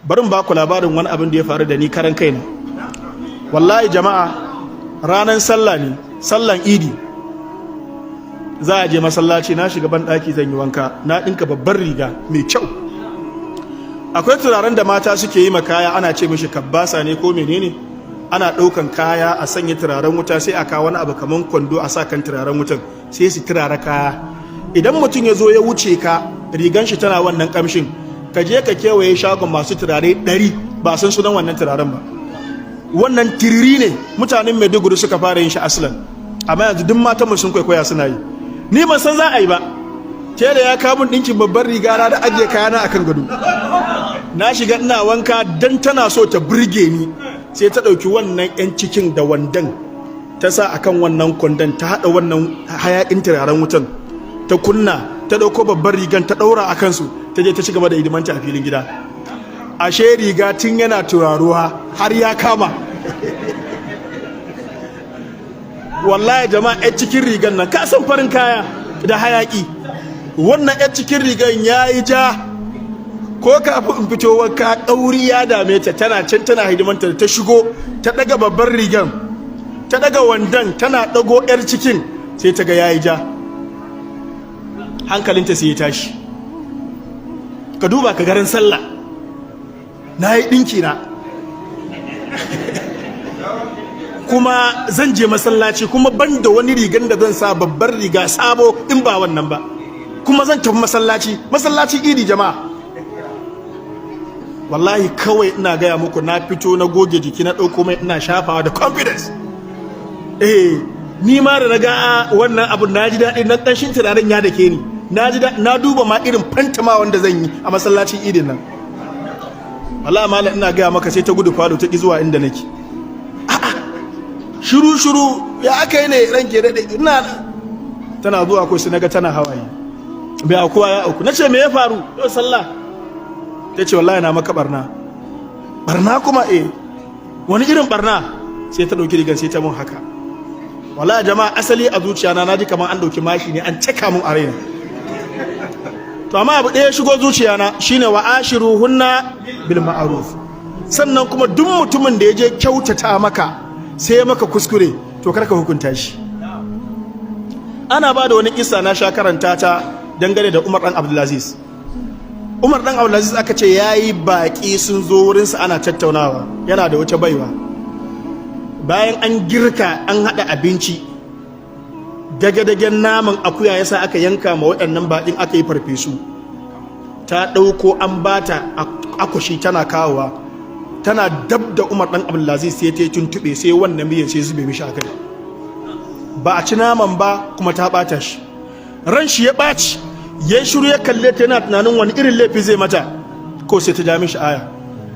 barin ba ku labarin wani abin da ya faru da ni karan kaina. Wallahi jama'a, ranar sallah ne, sallan idi, za a je masallaci, na shiga ban daki zan yi wanka, na dinka babbar riga mai kyau. Akwai turaren da mata suke yi ma kaya, ana ce mishi kabbasa ne ko menene, ana ɗaukan kaya a sanya turaren wuta, sai a kawo wani abu kaman kwando a sa kan turaren wutan, sai su turara kaya. Idan mutum ya zo ya wuce ka, rigan shi tana wannan kamshin, ka je ka kewaye shagon masu turare 100 ba san sunan wannan turaren ba. Wannan tiriri ne mutanen Maiduguri suka fara yin shi aslan, amma yanzu duk matan mu sun kwaikwaya suna yi. Ni ban san za a yi ba, ke da ya kamun ɗinkin babbar riga na da ajiye kayana akan gado. Na shiga ina wanka dan tana so ta burge ni, sai ta ɗauki wannan 'yan cikin da wandan ta sa akan wannan kwandon, ta haɗa wannan hayaƙin turaren wutan, ta kunna, ta ɗauko babbar rigan ta ɗaura a kansu, ta je ta ci gaba da hidimanta a filin gida. Ashe riga tun yana turaruwa har ya kama. Wallahi jama'a, 'yan cikin rigan nan ka san farin kaya da hayaƙi, wannan 'yan cikin rigan ya yi ja, ko kafin in fito wanka ɗauri ya dame ta, tana can tana hidimanta, ta shigo ta ɗaga babbar rigan, ta ɗaga wandan, tana ɗago 'yar cikin, sai ta ga ya yi ja, hankalinta sai ya tashi. Ka duba ka garin sallah na yi ɗinki na kuma zan je masallaci, kuma ban da wani rigan da zan sa babbar riga sabo in ba wannan ba, kuma zan tafi masallaci idi jama'a. Wallahi kawai ina gaya muku, na fito na goge jiki, na ɗauko mai ina shafawa da confidence. Ni ma da na ga wannan abu na ji daɗi, na ƙanshin turaren ya da ke ni, na duba ma irin fantama wanda zan yi a masallacin idin nan. Wallahi malam ina gaya maka, sai ta gudu falo ta ki zuwa inda nake. Shiru ya aka yi ne ranke daɗe, ina tana zuwa ko sai naga tana hawaye, bai akuwa ya auku. Na ce me ya faru? Yau sallah. Ta ce wallahi na maka barna kuma wani irin barna? Sai ta ɗauki rigan sai ta mun haka. Wallahi jama'a, asali a zuciya na ji kamar an ɗauki mashi ne an caka mun a raina. To amma abu ɗaya shigo zuciya na, shine wa ashiruhunna bil ma'ruf. Sannan kuma duk mutumin da ya je kyautata maka sai ya maka kuskure, to karka hukunta shi. Ana ba da wani kissa na sha karanta ta dangane da Umar dan Abdulaziz. Umar dan Abdulaziz aka ce yayi baki sun zo wurinsa ana tattaunawa, yana da wata baiwa. Bayan an girka an hada abinci, dage-dagen naman akuya yasa aka yanka ma waɗannan baƙin, aka yi farfesu. Ta ɗauko an bata akushi tana kawowa, tana dab da Umar dan Abdulaziz sai ta tuntube, sai wannan miyan sai zube mishi akai. Ba a ci naman ba kuma ta bata shi, ran shi ya ɓaci, ya shiru ya kalle ta, yana tunanin wani irin laifi zai mata, ko sai ta ja mishi aya,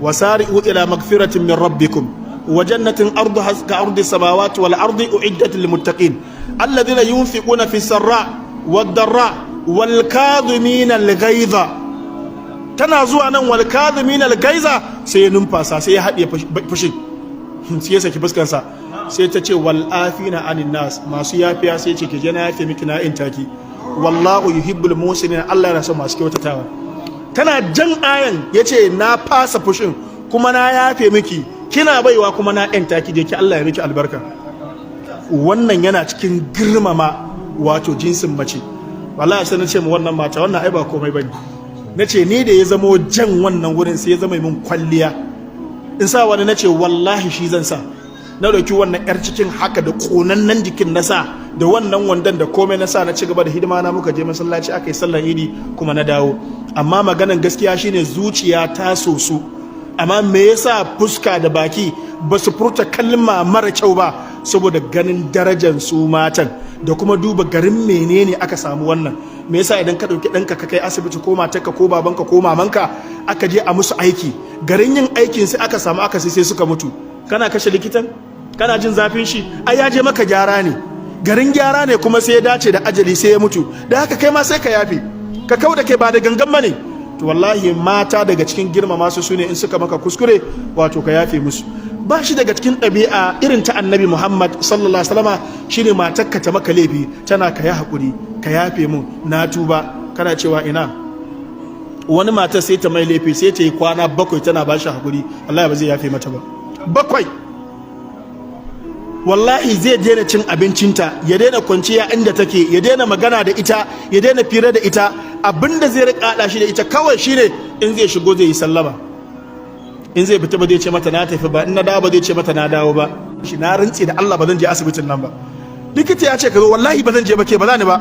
wasari'u ila magfiratin min rabbikum wa jannatin arduha ka ardi samawati wal ardi uiddat lil muttaqin alladhina yunfiquna fi sarra wad darra wal kadhimina al ghaiza. Tana zuwa nan wal kadhimina al ghaiza, sai ya numfasa, sai ya haɗe fushin, sai ya saki fuskarsa, sai ta ce wal afina anin nas, masu yafiya, sai ce ke je na yafe miki na in taki, wallahu yuhibbul musinin, Allah yana son masu kyautatawa. Tana jan ayan yace na fasa fushin kuma na yafe miki, kina baiwa kuma na yan taki da ki, Allah ya miki albarka. Wannan yana cikin girmama wato jinsin mace. Wallahi sai na ce mu wannan mata, wannan ai ba komai bane. Nace ni da ya zamo jan wannan wurin sai ya zama min kwalliya, in sa wani nace wallahi shi zan sa. Na dauki wannan yar cikin haka da konannen jikin na sa, da wannan wandan da komai na sa, na ci gaba da hidima na, muka je masallaci aka yi sallar idi kuma na dawo. Amma maganan gaskiya shine zuciya ta soso, amma me yasa fuska da baki ba su furta kalma mara kyau ba? Saboda ganin darajar su matan da kuma duba garin menene aka samu wannan. Me yasa idan ka dauki danka ka kai asibiti, ko matarka ko babanka ko mamanka, aka je a musu aiki, garin yin aikin sai aka samu aka sai suka mutu, kana kashe likitan? Kana jin zafin shi? Ai ya je maka gyara ne, garin gyara ne kuma sai ya dace da ajali sai ya mutu, da haka kai ma sai ka yafe, ka kauda kai, ba da gangan bane. To wallahi mata daga cikin girmama su sune in suka maka kuskure, wato ka yafe musu. Ba shi daga cikin ɗabi'a irin ta Annabi Muhammad sallallahu alaihi wasallama shine matarka ta maka laifi, tana ka yi hakuri, ka yafe mun, na tuba, kana cewa ina wani mata sai ta mai laifi sai ta yi kwana 7 tana ba shi hakuri, wallahi ba zai yafe mata ba. 7 wallahi zai daina cin abincinta, ya daina kwanciya inda take, ya daina magana da ita, ya daina fira da ita. Abinda zai rika hada shi da ita kawai shine in zai shigo zai yi sallama, in zai fita ba zai ce mata na tafi ba, in na dawo ba zai ce mata na dawo ba. Shi na rantsi da Allah ba zan je asibitin nan ba. Likita ya ce ka zo, wallahi ba zan je ba, ke ba za ni ba.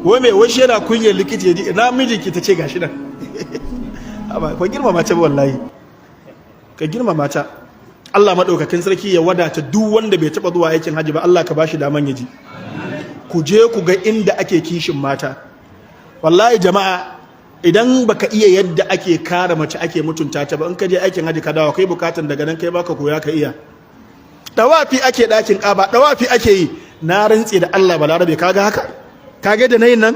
Wai mai wai shi yana kunyar likita ya ji na mijinki ta ce gashi nan. Ka girmama ta wallahi, ka girmama ta. Allah madaukakin sarki ya wadata duk wanda bai taba zuwa aikin haji ba, Allah ka bashi daman yaji. Ku je ku ga inda ake kishin mata. Wallahi jama'a, idan baka iya yadda ake kare mace ake mutunta ta ba, in ka je aikin haji ka dawo kai bukatan daga nan kai baka koya ka iya. Dawafi ake dakin Kaaba, dawafi ake yi. Na rantse da Allah balarabe, kaga haka, kaga da nayin nan